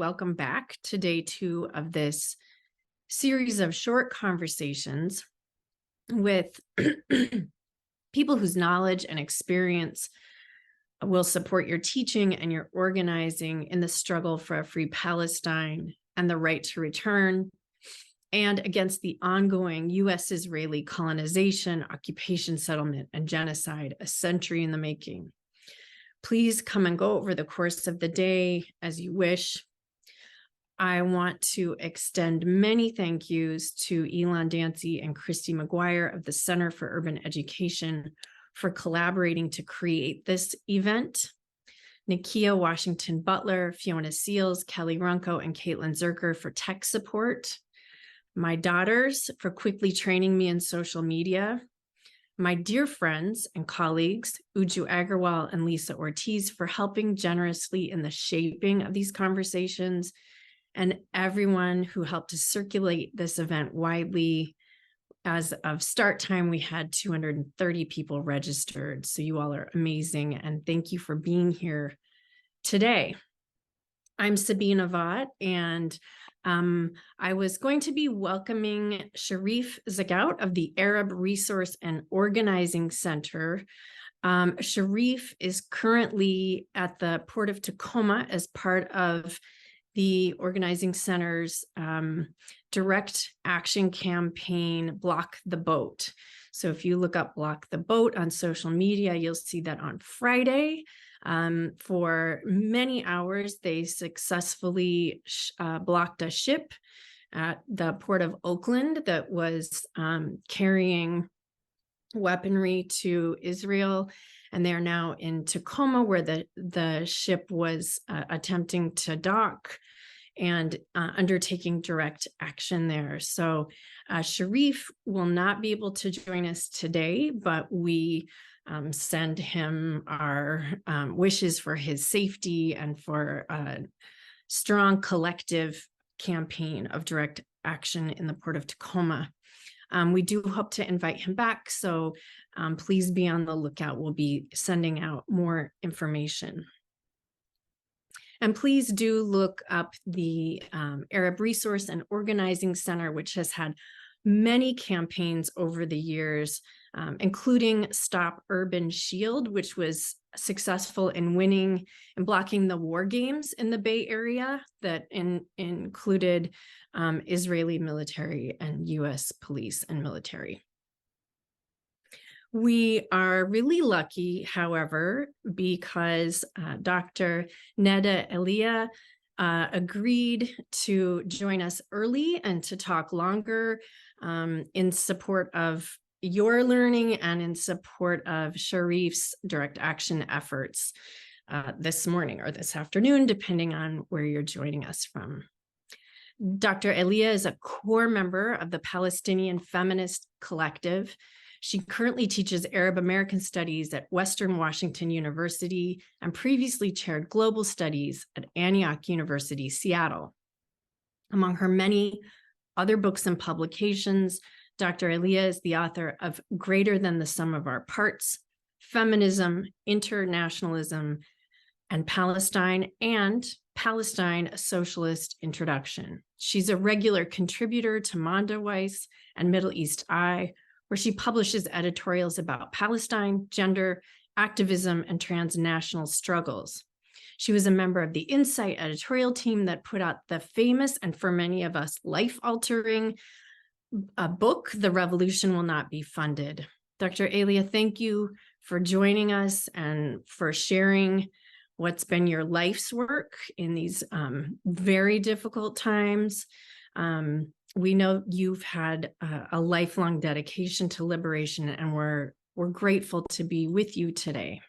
welcome back to day 2 of this series of short conversations with people whose knowledge and experience will support your teaching and your organizing in the struggle for a free Palestine and the right to return, and against the ongoing U.S.-Israeli colonization, occupation, settlement, and genocide, a century in the making. Please come and go over the course of the day as you wish. I want to extend many thank yous to Elon Dancy and Christy McGuire of the Center for Urban Education for collaborating to create this event. Nakia Washington Butler, Fiona Seals, Kelly Runko, and Caitlin Zerker for tech support. My daughters for quickly training me in social media. My dear friends and colleagues, Uju Agarwal and Lisa Ortiz, for helping generously in the shaping of these conversations, and everyone who helped to circulate this event widely. As of start time, we had 230 people registered. So you all are amazing, and thank you for being here today. I'm Sabina Vaught, and I was going to be welcoming Sharif Zagout of the Arab Resource and Organizing Center. Sharif is currently at the Port of Tacoma as part of the Organizing Center's direct action campaign, Block the Boat. So if you look up Block the Boat on social media, you'll see that on Friday, for many hours, they successfully blocked a ship at the Port of Oakland that was carrying weaponry to Israel. And they're now in Tacoma, where the ship was attempting to dock and undertaking direct action there. So Sharif will not be able to join us today, but we send him our wishes for his safety and for a strong collective campaign of direct action in the Port of Tacoma. We do hope to invite him back, so please be on the lookout. We'll be sending out more information. And please do look up the Arab Resource and Organizing Center, which has had many campaigns over the years, including Stop Urban Shield, which was successful in winning and blocking the war games in the Bay Area that included Israeli military and U.S. police and military. We are really lucky, however, because Dr. Neda Elia agreed to join us early and to talk longer in support of your learning and in support of Sharif's direct action efforts this morning or this afternoon, depending on where you're joining us from. Dr. Elia is a core member of the Palestinian Feminist Collective. She currently teaches Arab American Studies at Western Washington University and previously chaired Global Studies at Antioch University, Seattle. Among her many other books and publications, Dr. Elia is the author of Greater Than the Sum of Our Parts, Feminism, Internationalism, and Palestine, and Palestine, a Socialist Introduction. She's a regular contributor to Mondoweiss and Middle East Eye, where she publishes editorials about Palestine, gender, activism, and transnational struggles. She was a member of the Insight editorial team that put out the famous and for many of us life-altering book, The Revolution Will Not Be Funded. Dr. Elia, thank you for joining us and for sharing what's been your life's work in these very difficult times. We know you've had a lifelong dedication to liberation, and we're grateful to be with you today.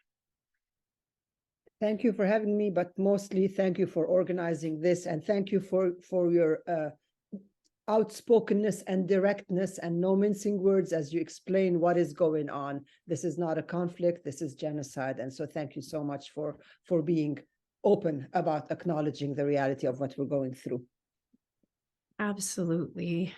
Thank you for having me, but mostly thank you for organizing this, and thank you for your outspokenness and directness and no mincing words as you explain what is going on. This is not a conflict, this is genocide. And so thank you so much for being open about acknowledging the reality of what we're going through. Absolutely.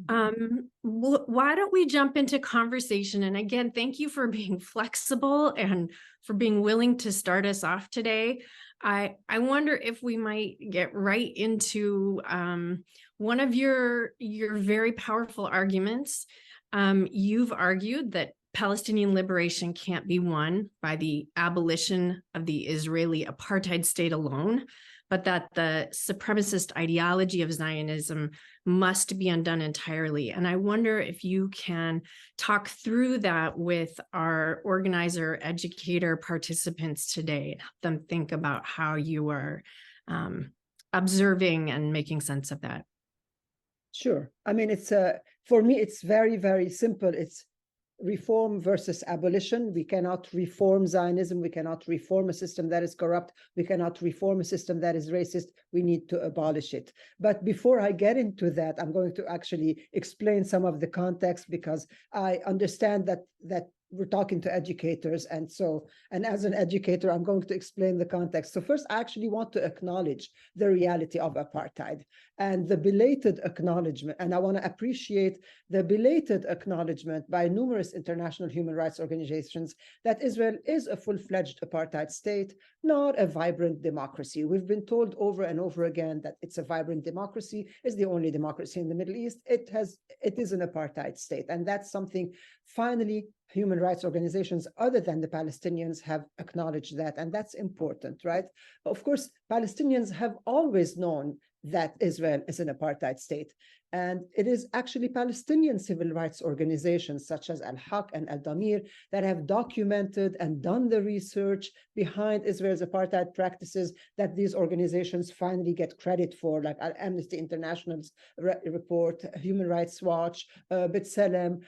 Why don't we jump into conversation? And again, thank you for being flexible and for being willing to start us off today. I wonder if we might get right into one of your very powerful arguments. You've argued that Palestinian liberation can't be won by the abolition of the Israeli apartheid state alone, but that the supremacist ideology of Zionism must be undone entirely. And I wonder if you can talk through that with our organizer, educator, participants today, help them think about how you are observing and making sense of that. Sure. I mean, for me, it's very, very simple. It's reform versus abolition. We cannot reform Zionism. We cannot reform a system that is corrupt. We cannot reform a system that is racist. We need to abolish it. But before I get into that, I'm going to actually explain some of the context, because I understand that we're talking to educators. And as an educator, I'm going to explain the context. So first, I actually want to acknowledge the reality of apartheid and the belated acknowledgement. And I want to appreciate the belated acknowledgement by numerous international human rights organizations that Israel is a full-fledged apartheid state, not a vibrant democracy. We've been told over and over again that it's a vibrant democracy, it's the only democracy in the Middle East. It is an apartheid state. And that's something, finally, human rights organizations other than the Palestinians have acknowledged that, and that's important, right? Of course, Palestinians have always known that Israel is an apartheid state. And it is actually Palestinian civil rights organizations such as Al-Haq and Al-Damir that have documented and done the research behind Israel's apartheid practices that these organizations finally get credit for, like Amnesty International's report, Human Rights Watch, B'Tselem.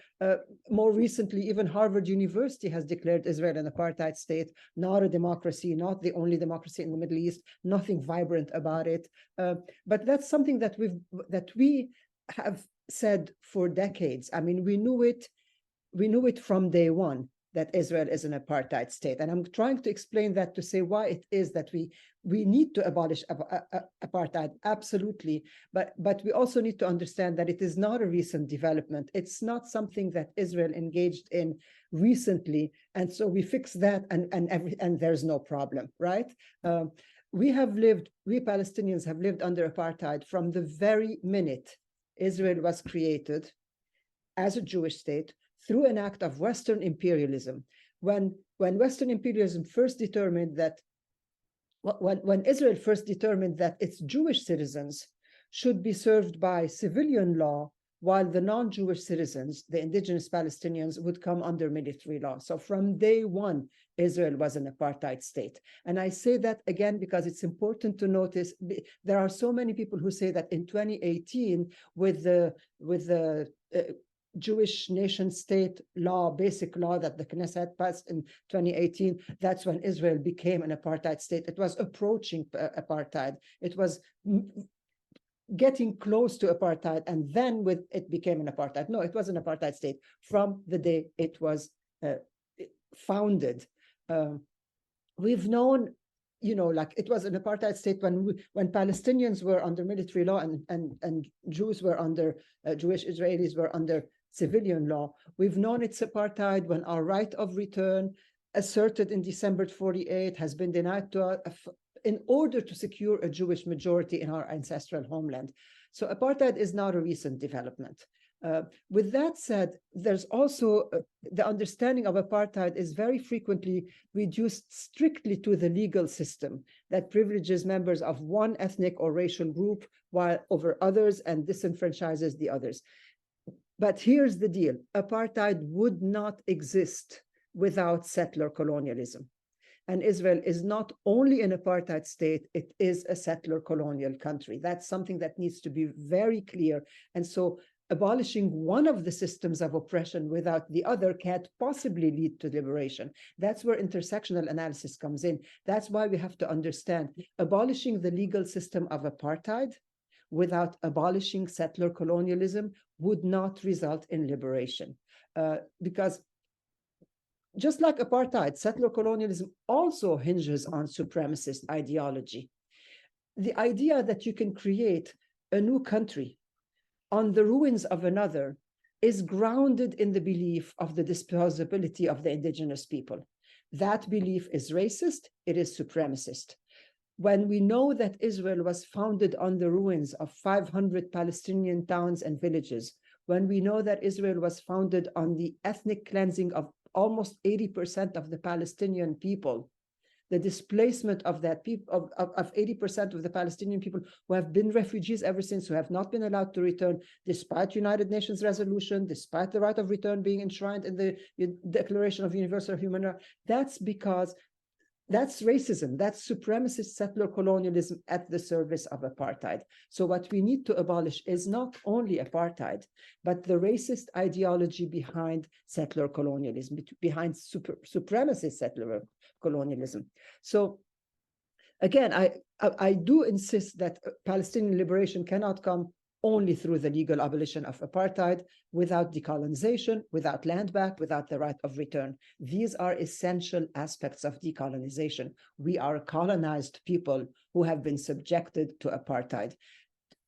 More recently, even Harvard University has declared Israel an apartheid state, not a democracy, not the only democracy in the Middle East, nothing vibrant about it. But that's something that we have said for decades. I mean, we knew it from day one that Israel is an apartheid state. And I'm trying to explain that to say why it is that we need to abolish apartheid, absolutely. But we also need to understand that it is not a recent development. It's not something that Israel engaged in recently. And so we fix that and there's no problem, right? We Palestinians have lived under apartheid from the very minute Israel was created as a Jewish state through an act of Western imperialism. When Western imperialism first determined that, when Israel first determined that its Jewish citizens should be served by civilian law, while the non-Jewish citizens, the indigenous Palestinians, would come under military law. So from day one, Israel was an apartheid state. And I say that again because it's important to notice there are so many people who say that in 2018, with the Jewish nation state law, basic law that the Knesset passed in 2018, that's when Israel became an apartheid state. It was approaching apartheid. It was getting close to apartheid, and then it became an apartheid. No, it was an apartheid state from the day it was founded. We've known, like it was an apartheid state when Palestinians were under military law and Jews were under Jewish Israelis were under civilian law. We've known it's apartheid when our right of return, asserted in December 48, has been denied to us in order to secure a Jewish majority in our ancestral homeland. So apartheid is not a recent development. With that said, there's also the understanding of apartheid is very frequently reduced strictly to the legal system that privileges members of one ethnic or racial group while over others and disenfranchises the others. But here's the deal: apartheid would not exist without settler colonialism. And Israel is not only an apartheid state, it is a settler colonial country. That's something that needs to be very clear. And so abolishing one of the systems of oppression without the other can't possibly lead to liberation. That's where intersectional analysis comes in. That's why we have to understand abolishing the legal system of apartheid without abolishing settler colonialism would not result in liberation. Because just like apartheid, settler colonialism also hinges on supremacist ideology. The idea that you can create a new country on the ruins of another is grounded in the belief of the disposability of the indigenous people. That belief is racist, it is supremacist. when we know that Israel was founded on the ruins of 500 Palestinian towns and villages, when we know that Israel was founded on the ethnic cleansing of almost 80% of the Palestinian people, the displacement of that people of 80% of the Palestinian people who have been refugees ever since, who have not been allowed to return, despite United Nations resolution, despite the right of return being enshrined in the Declaration of Universal Human Rights. That's because that's racism, that's supremacist settler colonialism at the service of apartheid. So what we need to abolish is not only apartheid, but the racist ideology behind settler colonialism, behind supremacist settler colonialism. So again, I do insist that Palestinian liberation cannot come only through the legal abolition of apartheid, without decolonization, without land back, without the right of return. These are essential aspects of decolonization. We are colonized people who have been subjected to apartheid.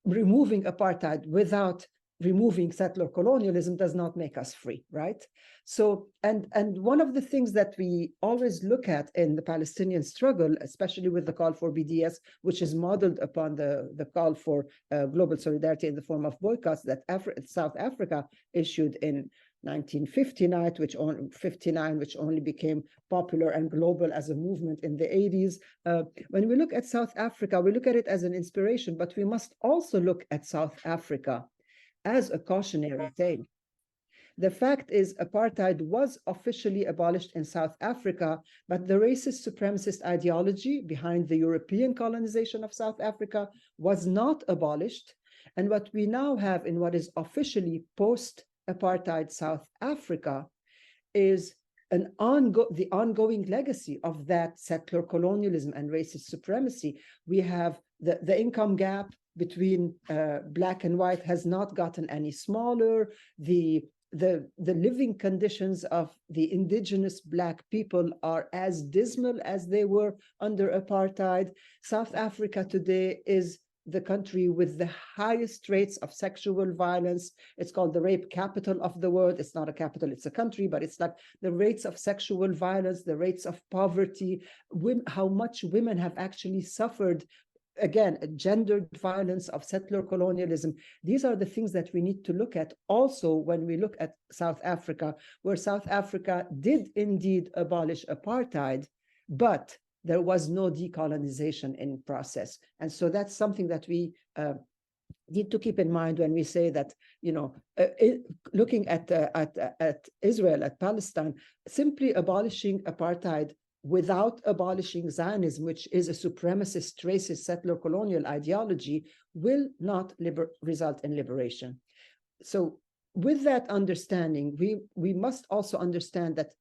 Removing apartheid without removing settler colonialism does not make us free, right? So, and one of the things that we always look at in the Palestinian struggle, especially with the call for BDS, which is modeled upon the call for global solidarity in the form of boycotts that South Africa issued in 1959, which only became popular and global as a movement in the 80s. When we look at South Africa, we look at it as an inspiration, but we must also look at South Africa as a cautionary tale. The fact is, apartheid was officially abolished in South Africa, but the racist supremacist ideology behind the European colonization of South Africa was not abolished. And what we now have in what is officially post-apartheid South Africa is the ongoing legacy of that settler colonialism and racist supremacy. We have the income gap between Black and white has not gotten any smaller. The living conditions of the indigenous Black people are as dismal as they were under apartheid. South Africa today is the country with the highest rates of sexual violence. It's called the rape capital of the world. It's not a capital, it's a country, but it's like the rates of sexual violence, the rates of poverty, how much women have actually suffered. Again, gendered violence of settler colonialism. These are the things that we need to look at also when we look at South Africa, where South Africa did indeed abolish apartheid, but there was no decolonization in process. And so that's something that we need to keep in mind when we say that, looking at Israel, at Palestine, simply abolishing apartheid without abolishing Zionism, which is a supremacist, racist, settler colonial ideology, will not result in liberation. So with that understanding, we must also understand that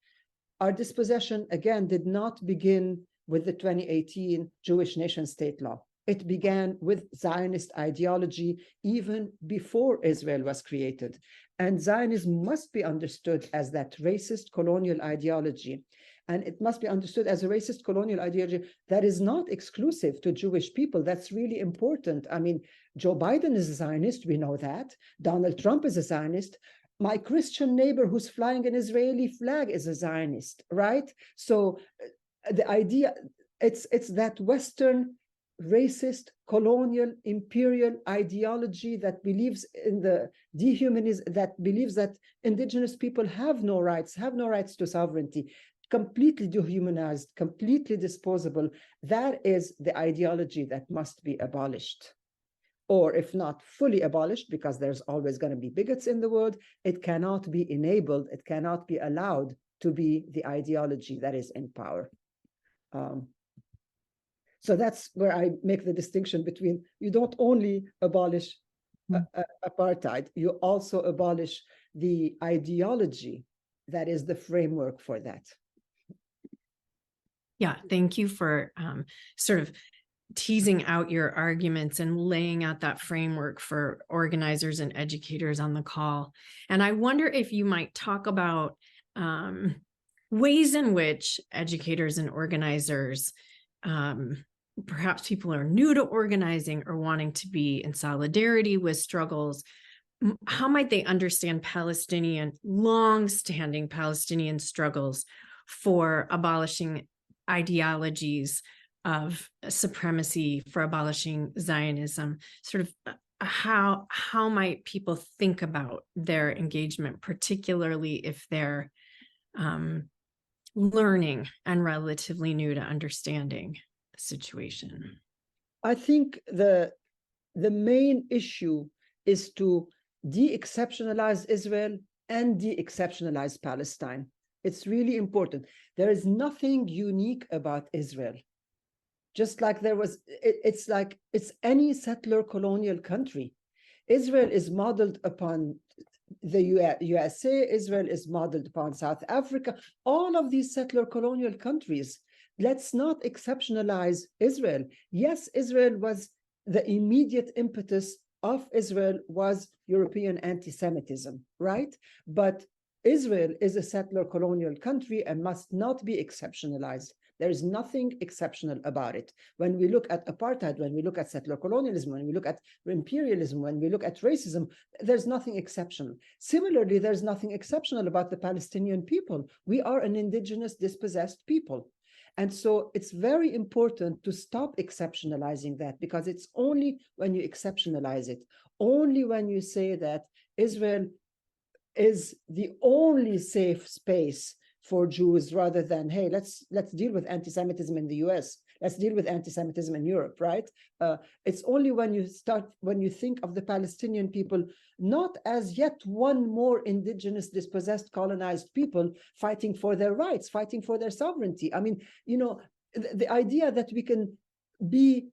our dispossession, again, did not begin with the 2018 Jewish nation-state law. It began with Zionist ideology even before Israel was created. And Zionism must be understood as that racist colonial ideology. And it must be understood as a racist colonial ideology that is not exclusive to Jewish people. That's really important. I mean, Joe Biden is a Zionist, we know that. Donald Trump is a Zionist. My Christian neighbor who's flying an Israeli flag is a Zionist, right? So the idea, it's that Western racist, colonial, imperial ideology that believes in the dehumanism, that believes that indigenous people have no rights to sovereignty, completely dehumanized, completely disposable. That is the ideology that must be abolished. Or if not fully abolished, because there's always going to be bigots in the world, it cannot be enabled, it cannot be allowed to be the ideology that is in power. So that's where I make the distinction between, you don't only abolish apartheid, you also abolish the ideology that is the framework for that. Yeah, thank you for sort of teasing out your arguments and laying out that framework for organizers and educators on the call. And I wonder if you might talk about ways in which educators and organizers, perhaps people are new to organizing or wanting to be in solidarity with struggles, how might they understand long-standing Palestinian struggles for abolishing ideologies of supremacy, for abolishing Zionism, sort of how might people think about their engagement, particularly if they're learning and relatively new to understanding the situation? I think the main issue is to de-exceptionalize Israel and de-exceptionalize Palestine. It's really important. There is nothing unique about Israel. Just like there was, it's like it's any settler colonial country. Israel is modeled upon the USA, Israel is modeled upon South Africa, all of these settler colonial countries. Let's not exceptionalize Israel. Yes, Israel was the immediate impetus of Israel was European anti-Semitism, right? But Israel is a settler colonial country and must not be exceptionalized. There is nothing exceptional about it. When we look at apartheid, when we look at settler colonialism, when we look at imperialism, when we look at racism, there's nothing exceptional. Similarly, there's nothing exceptional about the Palestinian people. We are an indigenous dispossessed people. And so it's very important to stop exceptionalizing that, because it's only when you exceptionalize it, only when you say that Israel is the only safe space for Jews, rather than, hey, let's deal with anti-Semitism in the US, let's deal with anti-Semitism in Europe, right? It's only when you think of the Palestinian people not as yet one more indigenous, dispossessed, colonized people fighting for their rights, fighting for their sovereignty. I mean, you know, the idea that we can be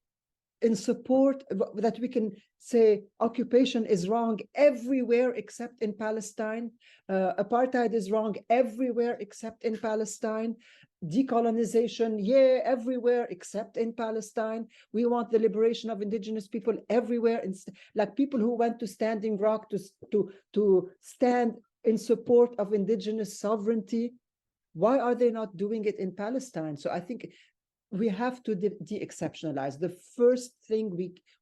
in support, that we can say occupation is wrong everywhere except in Palestine, apartheid is wrong everywhere except in Palestine, decolonization, yeah, everywhere except in Palestine. We want the liberation of indigenous people everywhere, like people who went to Standing Rock to stand in support of indigenous sovereignty. Why are they not doing it in Palestine? So I think we have to de-exceptionalize. The first thing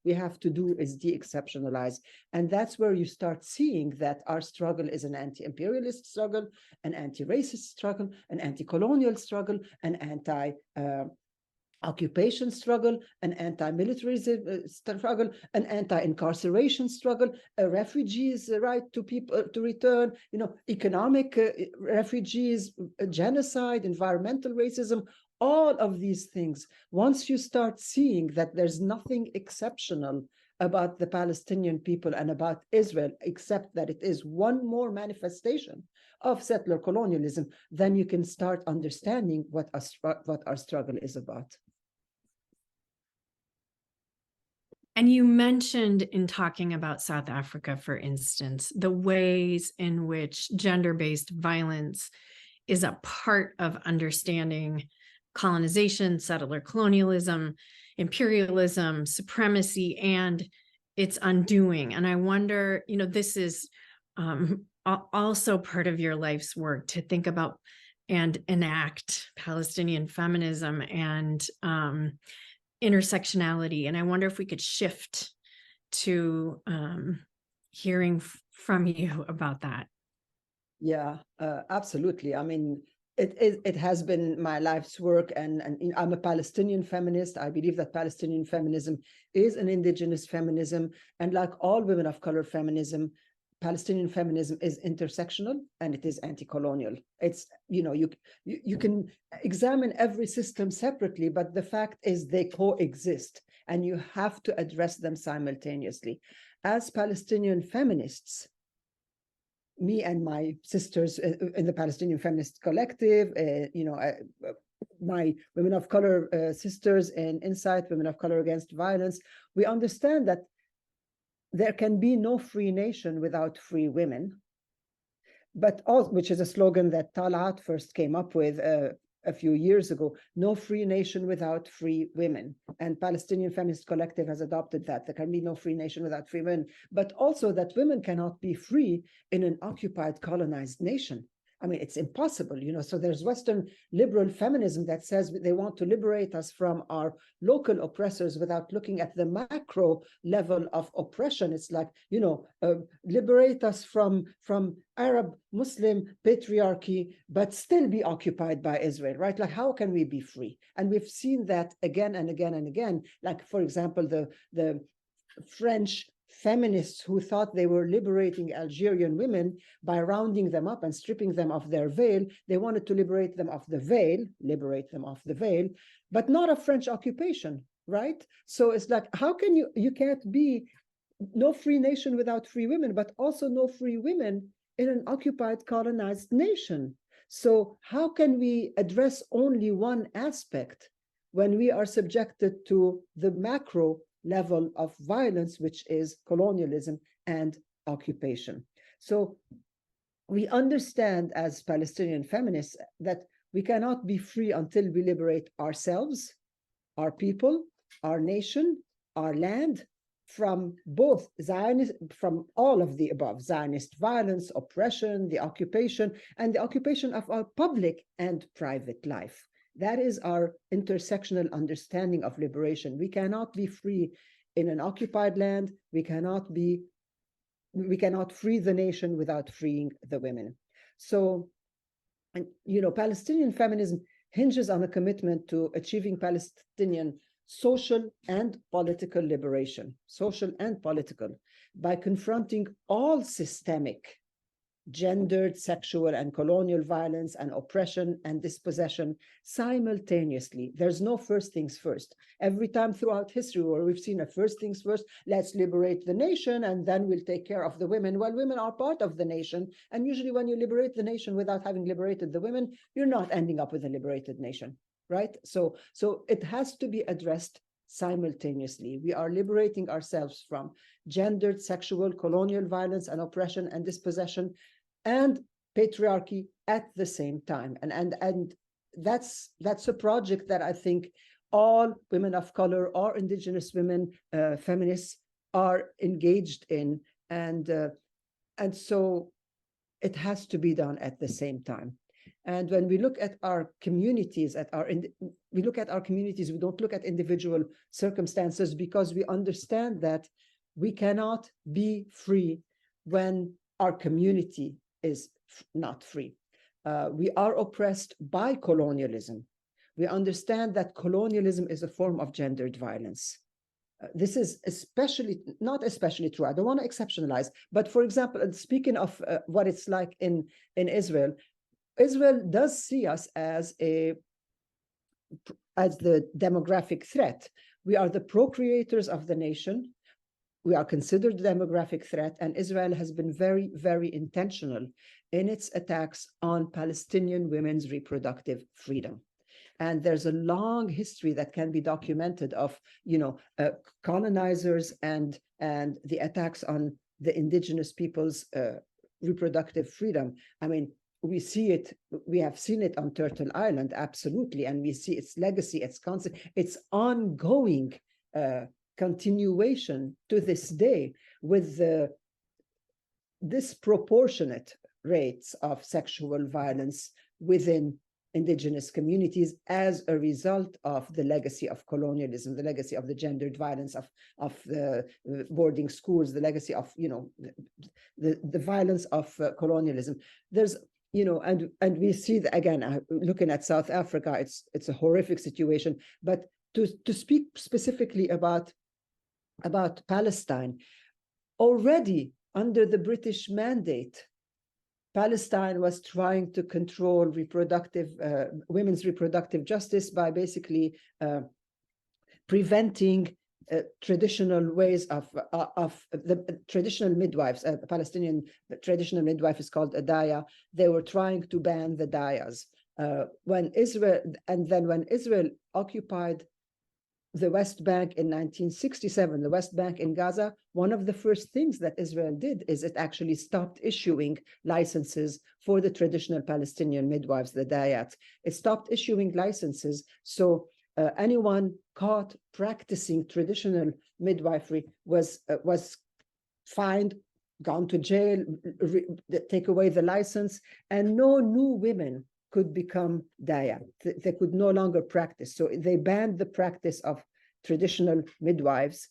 we have to do is de-exceptionalize. And that's where you start seeing that our struggle is an anti-imperialist struggle, an anti-racist struggle, an anti-colonial struggle, an anti-occupation struggle, an anti-militarism struggle, an anti-incarceration struggle, a refugees' right to people to return, you know, economic refugees, genocide, environmental racism, all of these things. Once you start seeing that there's nothing exceptional about the Palestinian people and about Israel, except that it is one more manifestation of settler colonialism, then you can start understanding what our struggle is about. And you mentioned, in talking about South Africa, for instance, the ways in which gender-based violence is a part of understanding colonization, settler colonialism, imperialism, supremacy, and its undoing. And I wonder, you know, this is also part of your life's work, to think about and enact Palestinian feminism and intersectionality. And I wonder if we could shift to hearing from you about that. Yeah, absolutely. I mean, it has been my life's work, and I'm a Palestinian feminist. I believe that Palestinian feminism is an indigenous feminism, and like all women of color feminism, Palestinian feminism is intersectional and it is anti-colonial. It's, you know, you can examine every system separately, but the fact is they coexist and you have to address them simultaneously. As Palestinian feminists, me and my sisters in the Palestinian Feminist Collective, you know, my women of color sisters in Insight, Women of Color Against Violence, we understand that there can be no free nation without free women, but also, which is a slogan that Talat first came up with a few years ago, no free nation without free women. And Palestinian Feminist Collective has adopted that. There can be no free nation without free women, but also that women cannot be free in an occupied, colonized nation. I mean, it's impossible, so there's Western liberal feminism that says they want to liberate us from our local oppressors without looking at the macro level of oppression. It's like, liberate us from Arab Muslim patriarchy, but still be occupied by Israel, right? Like, how can we be free? And we've seen that again and again and again. Like, for example, the French feminists who thought they were liberating Algerian women by rounding them up and stripping them of their veil. They wanted to liberate them of the veil, but not of French occupation, right? So it's like, how can you can't be no free nation without free women, but also no free women in an occupied, colonized nation. So how can we address only one aspect when we are subjected to the macro level of violence, which is colonialism and occupation? So we understand as Palestinian feminists that we cannot be free until we liberate ourselves, our people, our nation, our land, from both Zionist, from all of the above: Zionist violence, oppression, the occupation, and the occupation of our public and private life. That is our intersectional understanding of liberation. We cannot be free in an occupied land. We cannot free the nation without freeing the women. So, and Palestinian feminism hinges on a commitment to achieving Palestinian social and political liberation, by confronting all systemic gendered, sexual, and colonial violence and oppression and dispossession simultaneously. There's no first things first. Every time throughout history where we've seen a first things first, let's liberate the nation and then we'll take care of the women. Well, women are part of the nation. And usually when you liberate the nation without having liberated the women, you're not ending up with a liberated nation, right? So it has to be addressed simultaneously. We are liberating ourselves from gendered, sexual, colonial violence and oppression and dispossession and patriarchy at the same time. And that's a project that I think all women of color or indigenous women, feminists, are engaged in. And so it has to be done at the same time. And when we look at our communities, we don't look at individual circumstances, because we understand that we cannot be free when our community is not free. We are oppressed by colonialism. We understand that colonialism is a form of gendered violence. This is not especially true. I don't want to exceptionalize, but for example, speaking of what it's like in Israel, Israel does see us as the demographic threat. We are the procreators of the nation. We are considered a demographic threat, and Israel has been very, very intentional in its attacks on Palestinian women's reproductive freedom. And there's a long history that can be documented of, colonizers and the attacks on the indigenous people's reproductive freedom. I mean, we have seen it on Turtle Island, absolutely, and we see its legacy, its ongoing continuation to this day, with the disproportionate rates of sexual violence within indigenous communities as a result of the legacy of colonialism, the legacy of the gendered violence of the boarding schools, the legacy of the violence of colonialism. There's and we see that, again, looking at South Africa, it's a horrific situation. But to speak specifically about Palestine, already under the British mandate, Palestine was trying to control women's reproductive justice by basically preventing traditional ways of the traditional midwives. Palestinian traditional midwife is called a daya. They were trying to ban the dayas when Israel occupied the West Bank in 1967, the West Bank in Gaza. One of the first things that Israel did is it actually stopped issuing licenses for the traditional Palestinian midwives, the dayat. It stopped issuing licenses, so anyone caught practicing traditional midwifery was fined, gone to jail, take away the license, and no new women could become daya. They could no longer practice. So they banned the practice of traditional midwives,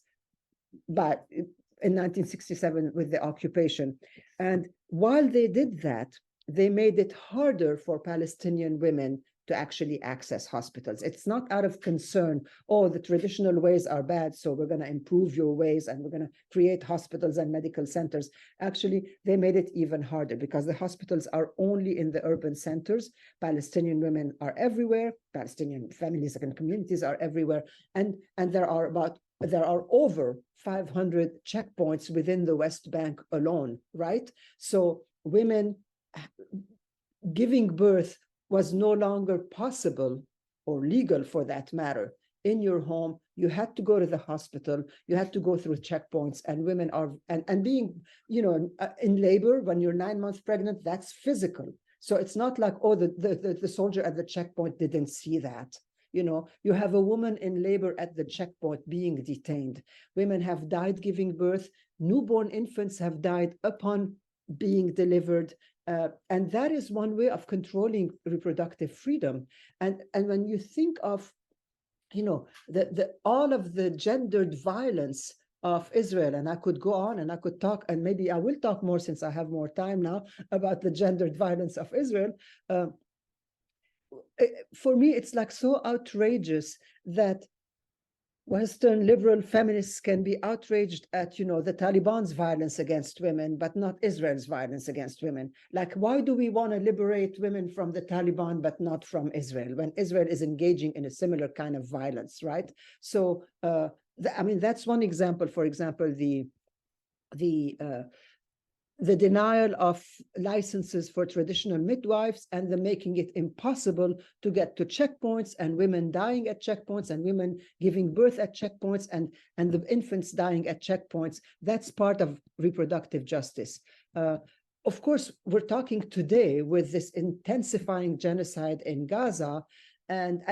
but in 1967 with the occupation. And while they did that, they made it harder for Palestinian women to actually access hospitals. It's not out of concern, oh, the traditional ways are bad, so we're going to improve your ways and we're going to create hospitals and medical centers. Actually, they made it even harder because the hospitals are only in the urban centers. Palestinian women are everywhere. Palestinian families and communities are everywhere. And there are over 500 checkpoints within the West Bank alone, right? So women giving birth was no longer possible or legal for that matter. In your home, you had to go to the hospital, you had to go through checkpoints, and women are, and being, in labor when you're 9 months pregnant, that's physical. So it's not like, oh, the soldier at the checkpoint didn't see that. You have a woman in labor at the checkpoint being detained. Women have died giving birth. Newborn infants have died upon being delivered. And that is one way of controlling reproductive freedom. And when you think of, all of the gendered violence of Israel, and I could go on and I could talk, and maybe I will talk more since I have more time now about the gendered violence of Israel. For me, it's like so outrageous that Western liberal feminists can be outraged at, the Taliban's violence against women, but not Israel's violence against women. Like, why do we want to liberate women from the Taliban, but not from Israel, when Israel is engaging in a similar kind of violence, right? So, that's one example. For example, the denial of licenses for traditional midwives and the making it impossible to get to checkpoints, and women dying at checkpoints, and women giving birth at checkpoints, and the infants dying at checkpoints. That's part of reproductive justice. Of course, we're talking today with this intensifying genocide in Gaza. And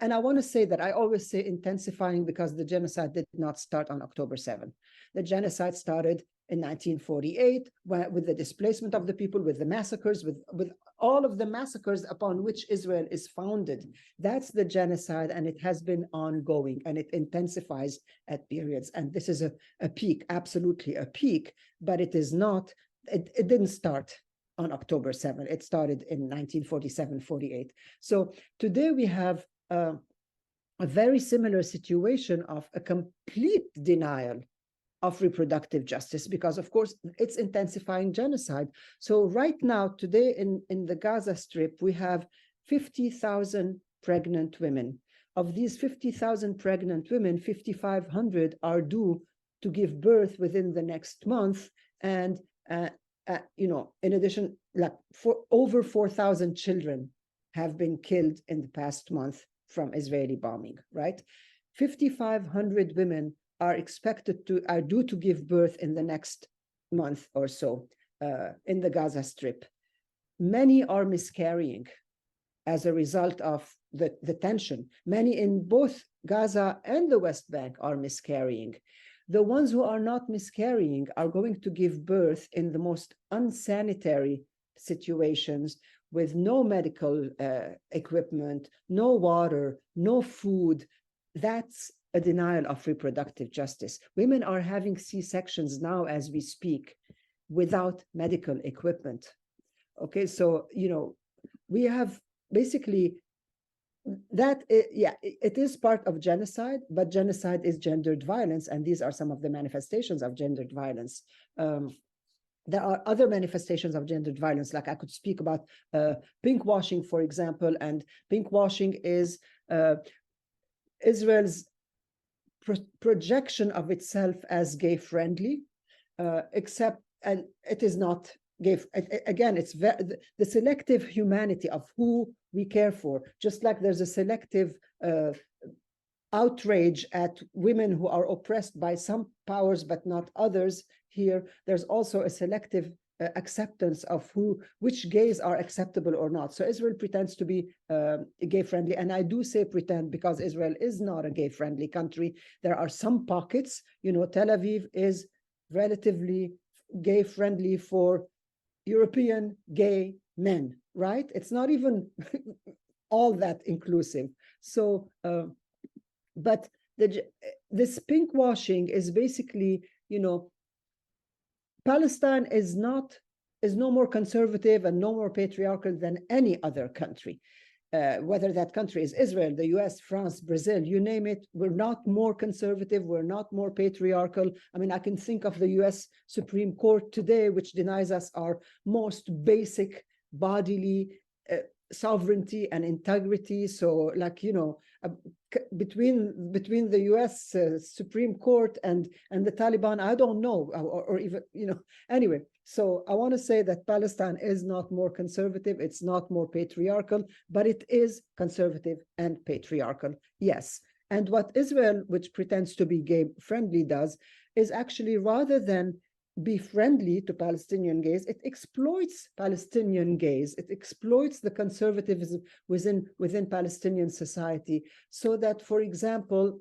I want to say that I always say intensifying because the genocide did not start on October 7th. The genocide started in 1948, with the displacement of the people, with the massacres, with all of the massacres upon which Israel is founded. That's the genocide, and it has been ongoing, and it intensifies at periods. And this is a peak, absolutely a peak, but it is not, it didn't start on October 7th. It started in 1947-48. So today we have a very similar situation of a complete denial of reproductive justice, because of course it's intensifying genocide. So right now, today in the Gaza Strip, we have 50,000 pregnant women. Of these 50,000 pregnant women, 5,500 are due to give birth within the next month. And, in addition, like over 4,000 children have been killed in the past month from Israeli bombing, right? 5,500 women are due to give birth in the next month or so in the Gaza Strip. Many are miscarrying as a result of the tension. Many in both Gaza and the West Bank are miscarrying. The ones who are not miscarrying are going to give birth in the most unsanitary situations, with no medical equipment, no water, no food. That's a denial of reproductive justice. Women are having C-sections now as we speak without medical equipment. Okay, so, we have basically that, it is part of genocide, but genocide is gendered violence, and these are some of the manifestations of gendered violence. There are other manifestations of gendered violence, like I could speak about pinkwashing, for example, and pinkwashing is Israel's projection of itself as gay-friendly, except, and it is not gay. Again, it's the selective humanity of who we care for. Just like there's a selective outrage at women who are oppressed by some powers but not others, here there's also a selective acceptance of which gays are acceptable or not. So Israel pretends to be gay friendly, and I do say pretend because Israel is not a gay friendly country. There are some pockets. Tel Aviv is relatively gay friendly for European gay men, right? It's not even all that inclusive. So, but this pink washing is basically, Palestine is no more conservative and no more patriarchal than any other country. Whether that country is Israel, the US, France, Brazil, you name it, we're not more conservative, we're not more patriarchal. I mean, I can think of the US Supreme Court today, which denies us our most basic bodily sovereignty and integrity. So, like, between the US Supreme Court and the Taliban, I don't know, or even, anyway. So I want to say that Palestine is not more conservative, it's not more patriarchal, but it is conservative and patriarchal, yes. And what Israel, which pretends to be gay friendly, does is actually, rather than be friendly to Palestinian gays, it exploits Palestinian gays, it exploits the conservatism within Palestinian society, so that, for example,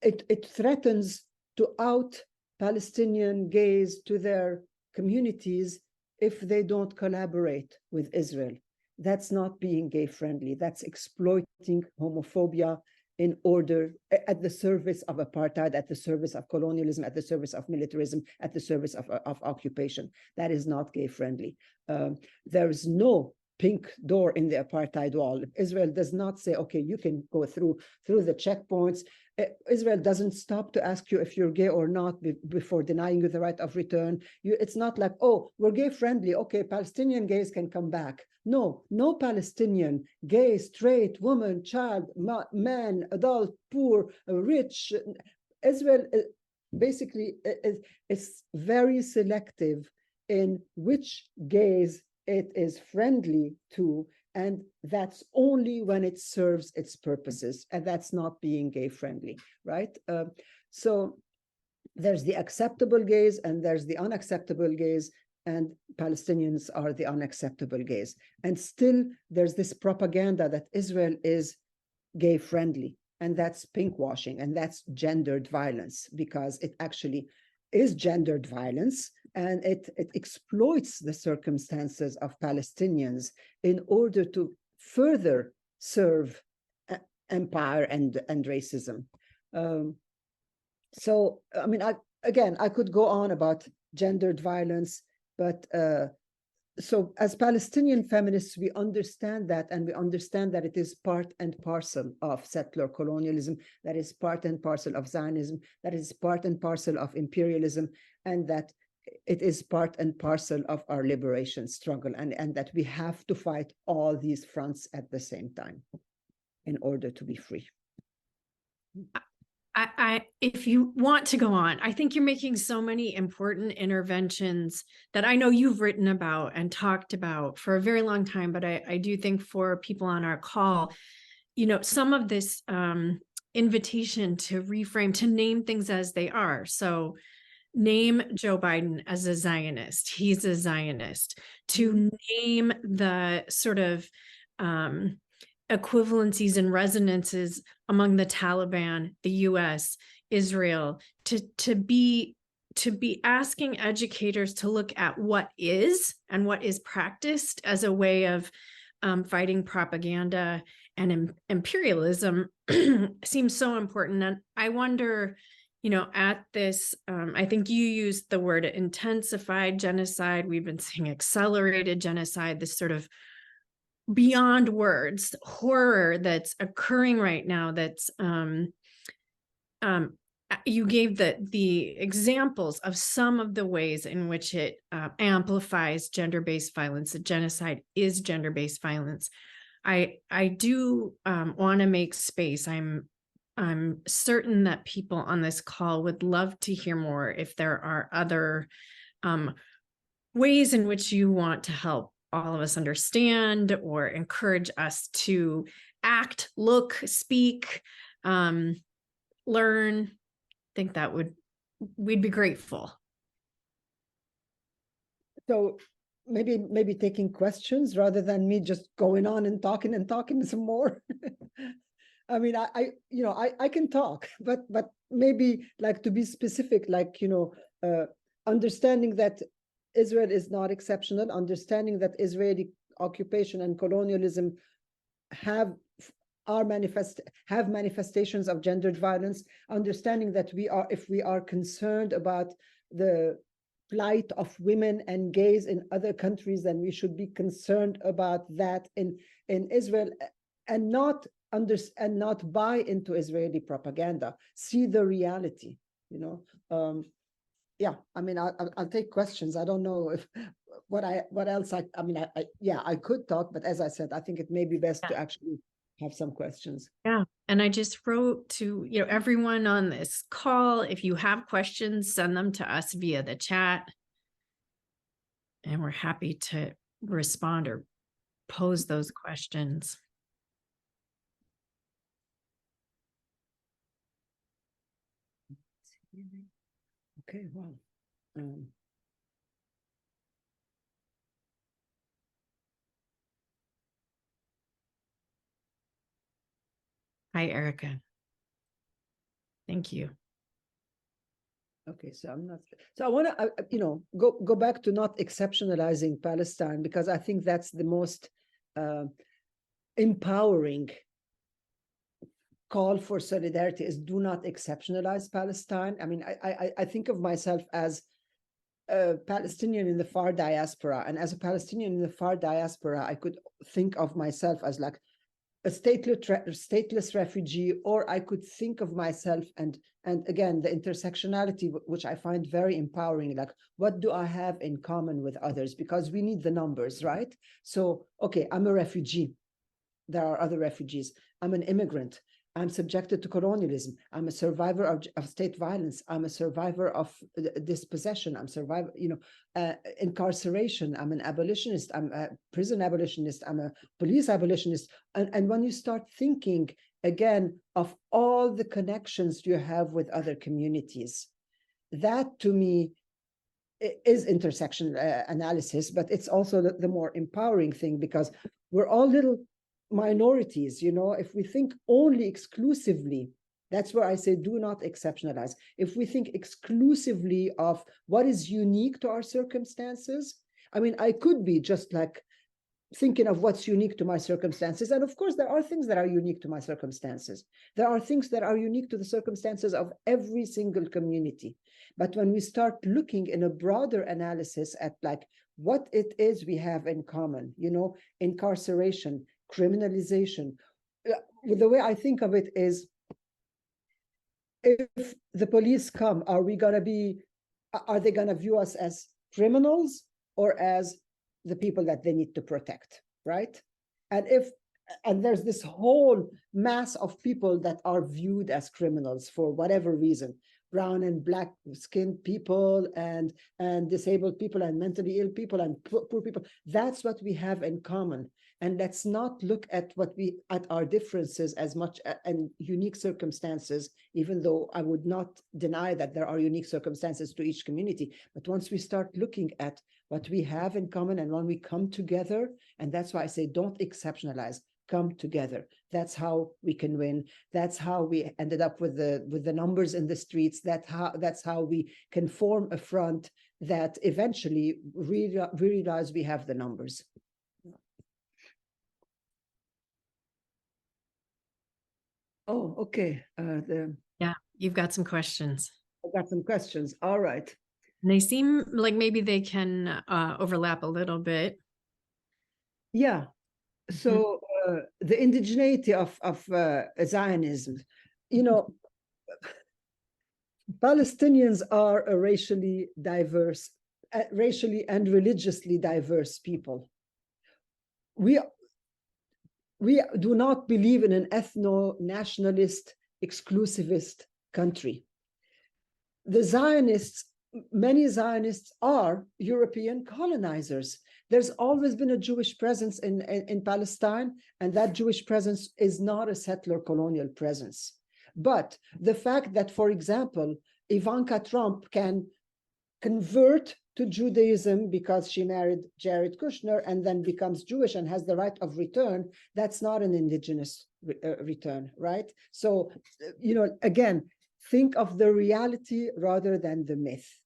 it threatens to out Palestinian gays to their communities if they don't collaborate with Israel. That's not being gay friendly. That's exploiting homophobia in order, at the service of apartheid, at the service of colonialism, at the service of militarism, at the service of occupation. That is not gay friendly. There is no pink door in the apartheid wall. Israel does not say, okay, you can go through the checkpoints. Israel doesn't stop to ask you if you're gay or not before denying you the right of return. It's not like, oh, we're gay friendly, okay, Palestinian gays can come back. No Palestinian, gay, straight, woman, child, man, adult, poor, rich. Israel basically is very selective in which gays it is friendly to, and that's only when it serves its purposes, and that's not being gay friendly, right? So there's the acceptable gays and there's the unacceptable gays, and Palestinians are the unacceptable gays. And still there's this propaganda that Israel is gay friendly, and that's pink washing, and that's gendered violence, because it actually is gendered violence, and it exploits the circumstances of Palestinians in order to further serve empire and racism. So, I mean, I could go on about gendered violence, but so as Palestinian feminists, we understand that, and we understand that it is part and parcel of settler colonialism, that is part and parcel of Zionism, that is part and parcel of imperialism, and that it is part and parcel of our liberation struggle, and that we have to fight all these fronts at the same time in order to be free. If you want to go on, I think you're making so many important interventions that I know you've written about and talked about for a very long time, but I do think for people on our call, some of this invitation to reframe, to name things as they are. So name Joe Biden as a Zionist. He's a Zionist. To name the sort of equivalencies and resonances among the Taliban, the US, Israel, to be asking educators to look at what is and what is practiced as a way of fighting propaganda and imperialism seems so important. And I wonder, at this, I think you used the word intensified genocide. We've been seeing accelerated genocide, this sort of beyond words horror that's occurring right now. That's you gave the examples of some of the ways in which it amplifies gender-based violence. The genocide is gender-based violence. I do want to make space. I'm certain that people on this call would love to hear more if there are other ways in which you want to help all of us understand or encourage us to act, look, speak, learn. I think that we'd be grateful. So maybe taking questions rather than me just going on and talking some more. I mean, I can talk, but maybe like to be specific, like, understanding that Israel is not exceptional, understanding that Israeli occupation and colonialism have manifestations of gendered violence, understanding that if we are concerned about the plight of women and gays in other countries, then we should be concerned about that in Israel, and not buy into Israeli propaganda. See the reality, you know. Yeah, I mean, I'll take questions. I don't know if what else I mean, yeah, I could talk, but as I said, I think it may be best to actually have some questions. Yeah. And I just wrote to, everyone on this call, if you have questions, send them to us via the chat. And we're happy to respond or pose those questions. Okay, well, Hi, Erica. Thank you. okay, so I want to, go back to not exceptionalizing Palestine, because I think that's the most empowering call for solidarity, is do not exceptionalize Palestine. I mean, I think of myself as a Palestinian in the far diaspora, and as a Palestinian in the far diaspora, I could think of myself as like a stateless refugee, or I could think of myself, and again, the intersectionality, which I find very empowering, like, what do I have in common with others? Because we need the numbers, right? So, okay, I'm a refugee. There are other refugees. I'm an immigrant. I'm subjected to colonialism. I'm a survivor of state violence. I'm a survivor of dispossession. I'm survivor, incarceration. I'm an abolitionist. I'm a prison abolitionist. I'm a police abolitionist. And when you start thinking again of all the connections you have with other communities, that to me is intersection analysis, but it's also the more empowering thing, because we're all little minorities. If we think only exclusively, that's where I say do not exceptionalize. If we think exclusively of what is unique to our circumstances, I mean, I could be just like thinking of what's unique to my circumstances, and of course there are things that are unique to my circumstances. There are things that are unique to the circumstances of every single community. But when we start looking in a broader analysis at like what it is we have in common, incarceration, criminalization. The way I think of it is, if the police come, are they going to view us as criminals or as the people that they need to protect, right? And there's this whole mass of people that are viewed as criminals for whatever reason: brown and black skinned people, and disabled people, and mentally ill people, and poor people. That's what we have in common. And let's not look at our differences as much and unique circumstances, even though I would not deny that there are unique circumstances to each community. But once we start looking at what we have in common, and when we come together, and that's why I say don't exceptionalize, come together. That's how we can win. That's how we ended up with the numbers in the streets. That's how we can form a front that eventually realize we have the numbers. Oh, okay. Yeah, you've got some questions. I got some questions. All right. And they seem like maybe they can overlap a little bit. Yeah. So the indigeneity of Zionism, Palestinians are a racially and religiously diverse people. We do not believe in an ethno-nationalist, exclusivist country. Many Zionists are European colonizers. There's always been a Jewish presence in Palestine, and that Jewish presence is not a settler colonial presence. But the fact that, for example, Ivanka Trump can convert to Judaism because she married Jared Kushner and then becomes Jewish and has the right of return, that's not an indigenous return, right? So, again, think of the reality rather than the myth.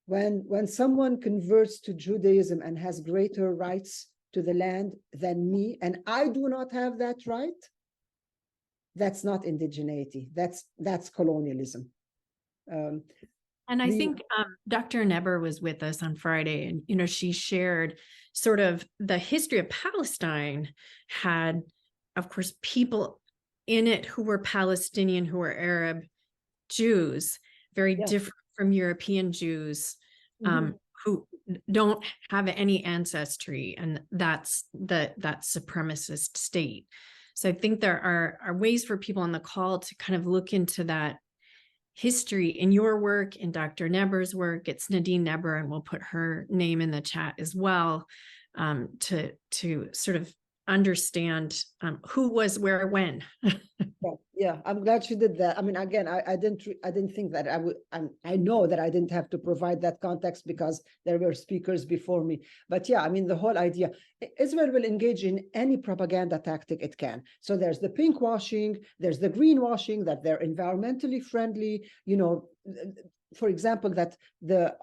When someone converts to Judaism and has greater rights to the land than me, and I do not have that right, that's not indigeneity. That's colonialism. And I think Dr. Neber was with us on Friday, and she shared sort of the history of Palestine had, of course, people in it who were Palestinian, who were Arab Jews, very different from European Jews, who don't have any ancestry, and that's that supremacist state. So I think there are ways for people on the call to kind of look into that history in your work, in Dr. Neber's work. It's Nadine Neber, and we'll put her name in the chat as well, to sort of understand who was where when. Yeah, I'm glad she did that. I mean, again, I didn't think that I would. I know that I didn't have to provide that context because there were speakers before me. But yeah, I mean, the whole idea, Israel will engage in any propaganda tactic it can. So there's the pink washing, there's the green washing, that they're environmentally friendly. For example, that the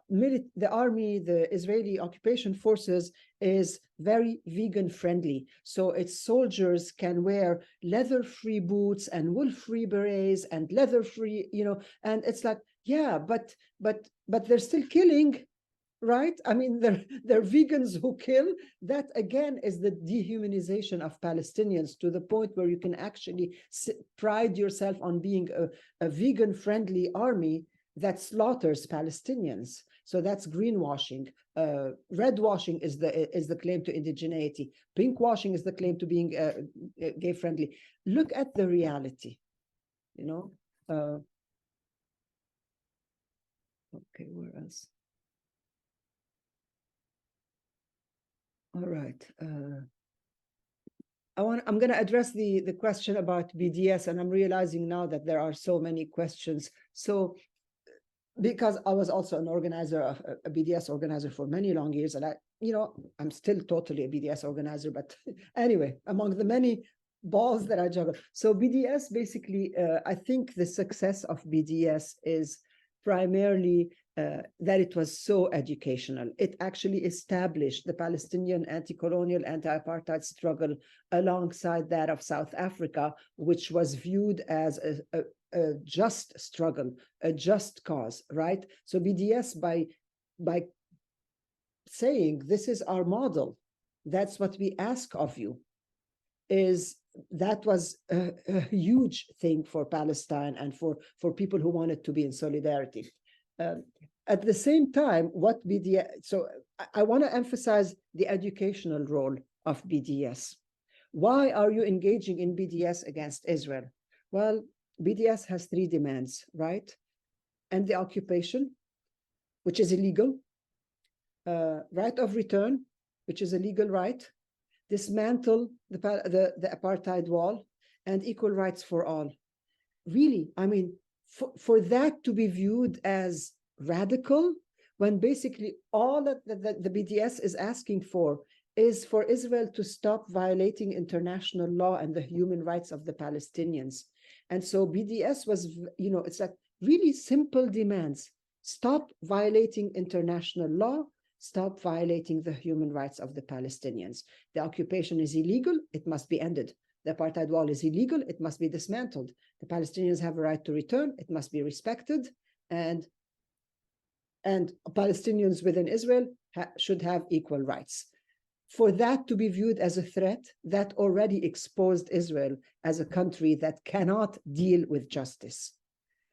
army, the Israeli occupation forces, is very vegan friendly. So its soldiers can wear leather-free boots and wool-free berets and leather-free, and it's like, yeah, but they're still killing, right? I mean, they're vegans who kill. That again is the dehumanization of Palestinians, to the point where you can actually pride yourself on being a vegan-friendly army that slaughters Palestinians. So that's greenwashing. Red washing is the claim to indigeneity. Pink washing is the claim to being gay friendly. Look at the reality, Okay, where else? All right. I'm going to address the question about BDS, and I'm realizing now that there are so many questions. So, because I was also an organizer, of a BDS organizer for many long years, and I'm still totally a BDS organizer, but anyway, among the many balls that I juggle. So BDS, basically, I think the success of BDS is primarily that it was so educational. It actually established the Palestinian anti-colonial, anti-apartheid struggle alongside that of South Africa, which was viewed as a just struggle, a just cause, right? So BDS, by saying this is our model, that's what we ask of you, that was a huge thing for Palestine and for people who wanted to be in solidarity. At the same time, so I want to emphasize the educational role of BDS. Why are you engaging in BDS against Israel? Well, BDS has 3 demands, right? And the occupation, which is illegal, right of return, which is a legal right, dismantle the apartheid wall, and equal rights for all. Really, I mean, for that to be viewed as radical, when basically all that the BDS is asking for is for Israel to stop violating international law and the human rights of the Palestinians. And so BDS was, it's like really simple demands. Stop violating international law, stop violating the human rights of the Palestinians. The occupation is illegal, it must be ended. The apartheid wall is illegal, it must be dismantled. The Palestinians have a right to return, it must be respected, and Palestinians within Israel should have equal rights. For that to be viewed as a threat, that already exposed Israel as a country that cannot deal with justice.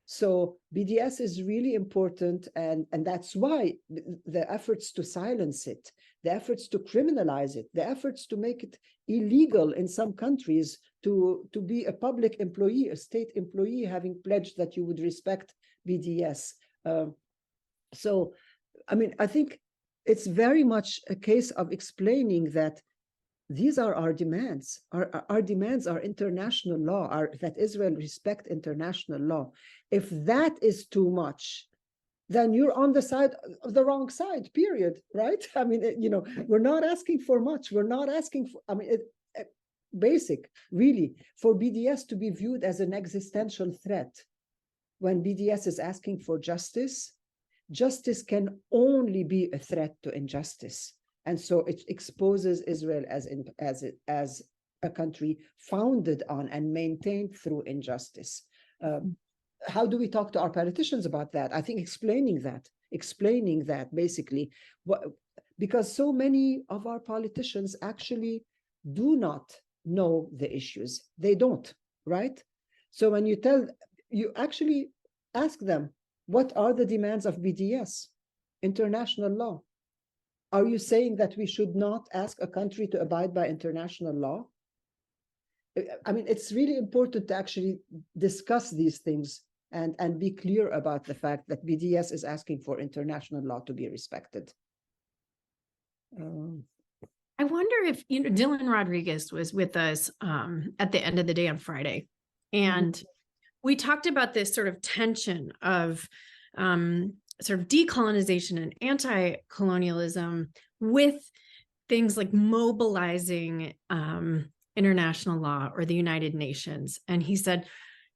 So BDS is really important, and that's why the efforts to silence it, the efforts to criminalize it, the efforts to make it illegal in some countries to be a public employee, a state employee, having pledged that you would respect BDS. So, I mean, I think it's very much a case of explaining that these are our demands. Our demands are international law, that Israel respect international law. If that is too much, then you're on the wrong side, period, right? I mean, we're not asking for much. We're not asking for, I mean, basic, really, for BDS to be viewed as an existential threat. When BDS is asking for justice, justice can only be a threat to injustice. And so it exposes Israel as a country founded on and maintained through injustice. How do we talk to our politicians about that? I think explaining that basically, because so many of our politicians actually do not know the issues. They don't, right? So when you actually ask them, what are the demands of BDS, international law? Are you saying that we should not ask a country to abide by international law? I mean, it's really important to actually discuss these things and be clear about the fact that BDS is asking for international law to be respected. I wonder if, Dylan Rodriguez was with us at the end of the day on Friday, and we talked about this sort of tension of sort of decolonization and anti-colonialism with things like mobilizing international law or the United Nations. And he said,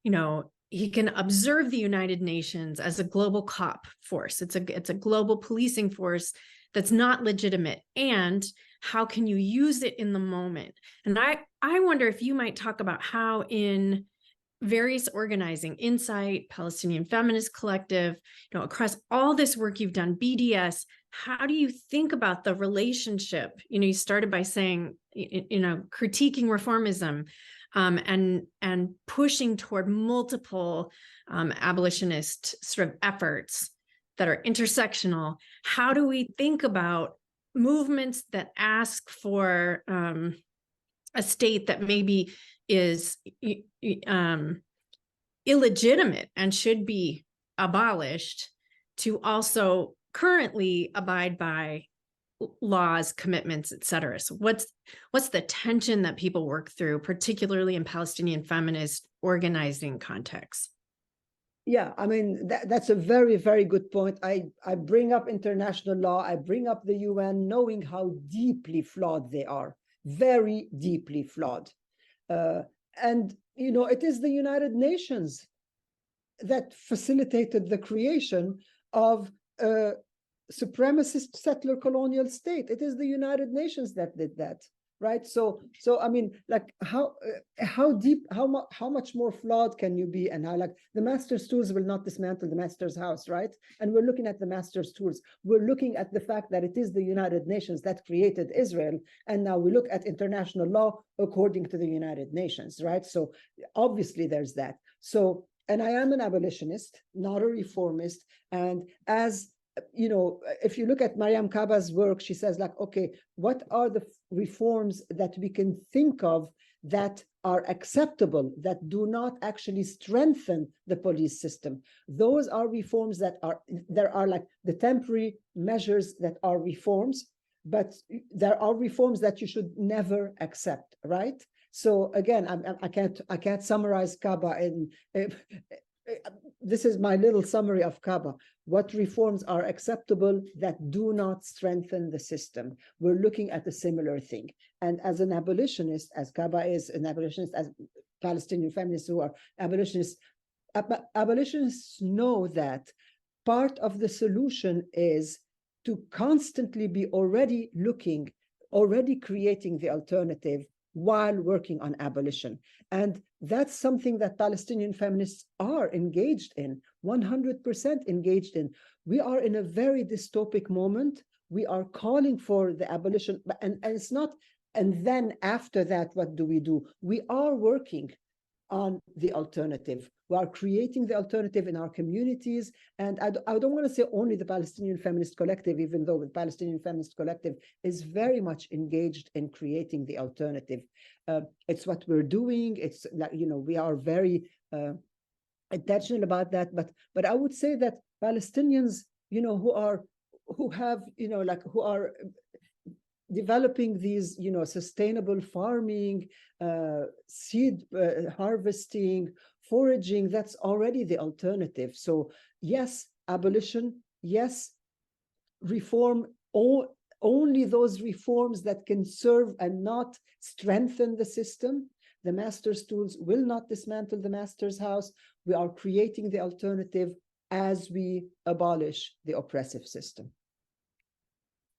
he can observe the United Nations as a global cop force. It's a global policing force that's not legitimate. And how can you use it in the moment? And I wonder if you might talk about how in various organizing, Insight, Palestinian Feminist Collective, across all this work you've done, BDS, how do you think about the relationship? You started by saying, critiquing reformism and pushing toward multiple abolitionist sort of efforts that are intersectional. How do we think about movements that ask for a state that maybe is illegitimate and should be abolished to also currently abide by laws, commitments, et cetera? So what's the tension that people work through, particularly in Palestinian feminist organizing contexts? Yeah, I mean, that's a very, very good point. I bring up international law, I bring up the UN, knowing how deeply flawed they are, very deeply flawed. And, it is the United Nations that facilitated the creation of a supremacist settler colonial state. It is the United Nations that did that. Right. So I mean, like how deep, how much more flawed can you be? And how, like, the master's tools will not dismantle the master's house, right? And we're looking at the master's tools. We're looking at the fact that it is the United Nations that created Israel. And now we look at international law according to the United Nations, right? So obviously there's that. So, and I am an abolitionist, not a reformist. And as if you look at Mariam Kaba's work, she says, like, okay, what are the reforms that we can think of that are acceptable, that do not actually strengthen the police system? Those are reforms there are like the temporary measures that are reforms, but there are reforms that you should never accept, right? So again, I can't summarize Kaba in this is my little summary of Kaba. What reforms are acceptable that do not strengthen the system? We're looking at a similar thing. And as an abolitionist, as Kaba is an abolitionist, as Palestinian feminists who are abolitionists, abolitionists know that part of the solution is to constantly be already creating the alternative while working on abolition. And that's something that Palestinian feminists are engaged in, 100% engaged in. We are in a very dystopic moment. We are calling for the abolition, and it's not, and then after that, what do? We are working on the alternative. We are creating the alternative in our communities. And I don't want to say only the Palestinian Feminist Collective, even though the Palestinian Feminist Collective is very much engaged in creating the alternative. It's what we're doing. It's like, we are very intentional about that. But I would say that Palestinians, who are developing these, sustainable farming, seed harvesting, foraging, that's already the alternative. So yes, abolition, yes, reform, only those reforms that can serve and not strengthen the system. The master's tools will not dismantle the master's house. We are creating the alternative as we abolish the oppressive system.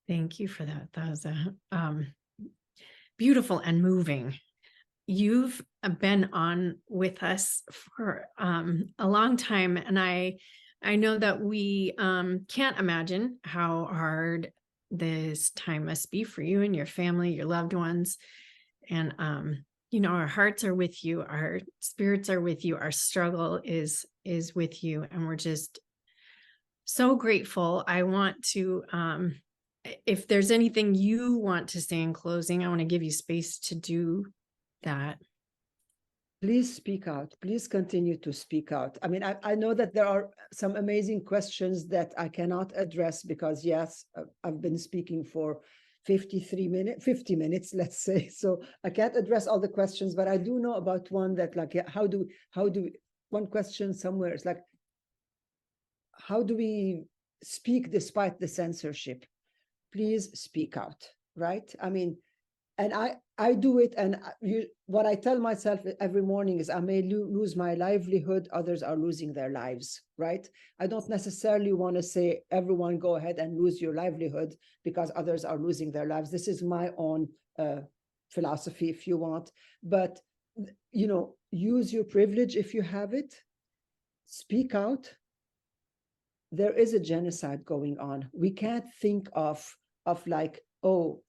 Thank you for that. That was a beautiful and moving. You've been on with us for a long time, and I know that we can't imagine how hard this time must be for you and your family, your loved ones. And you know, our hearts are with you, our spirits are with you, our struggle is with you, and we're just so grateful. I want to if there's anything you want to say in closing, I want to give you space to do that. Please speak out. Please continue to speak out. I mean, I know that there are some amazing questions that I cannot address because, yes, I've been speaking for 50 minutes, let's say. So I can't address all the questions, but I do know about one that, like, how do one question somewhere is like, how do we speak despite the censorship? Please speak out, right? I mean, and I do it, and what I tell myself every morning is I may lose my livelihood, others are losing their lives, right? I don't necessarily want to say, everyone go ahead and lose your livelihood because others are losing their lives. This is my own philosophy, if you want. But, you know, use your privilege if you have it. Speak out. There is a genocide going on. We can't think of like, oh,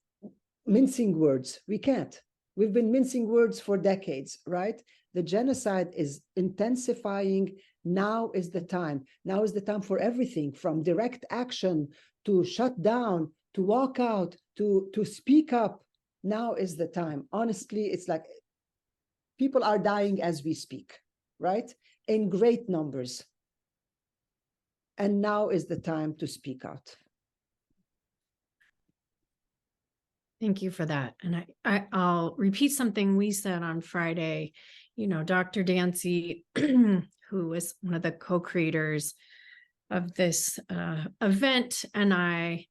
mincing words. We can't. We've been mincing words for decades, right? The genocide is intensifying. Now is the time. Now is the time for everything, from direct action to shut down, to walk out, to speak up. Now is the time. Honestly, it's like people are dying as we speak, right? In great numbers. And now is the time to speak out. Thank you for that. And I'll repeat something we said on Friday. You know, Dr. Dancy, who was one of the co-creators of this event, and I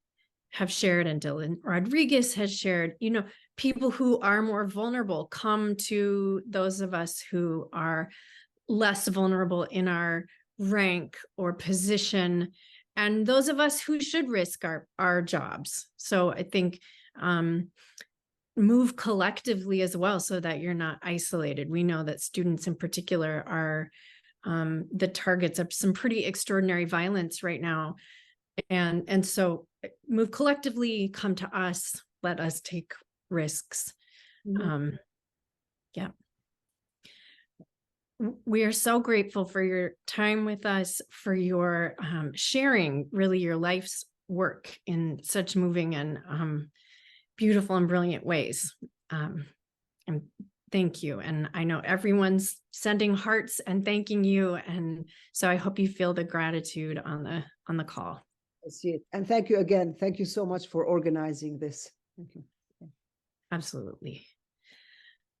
have shared, and Dylan Rodriguez has shared, you know, people who are more vulnerable come to those of us who are less vulnerable in our rank or position, and those of us who should risk our jobs. So I think move collectively as well, so that you're not isolated. We know that students in particular are the targets of some pretty extraordinary violence right now. And so move collectively, come to us, let us take risks. Mm-hmm. Yeah. We are so grateful for your time with us, for your sharing really your life's work in such moving and beautiful and brilliant ways. And thank you. And I know everyone's sending hearts and thanking you. And so I hope you feel the gratitude on the call. I see it. And thank you again. Thank you so much for organizing this. Thank you. Absolutely.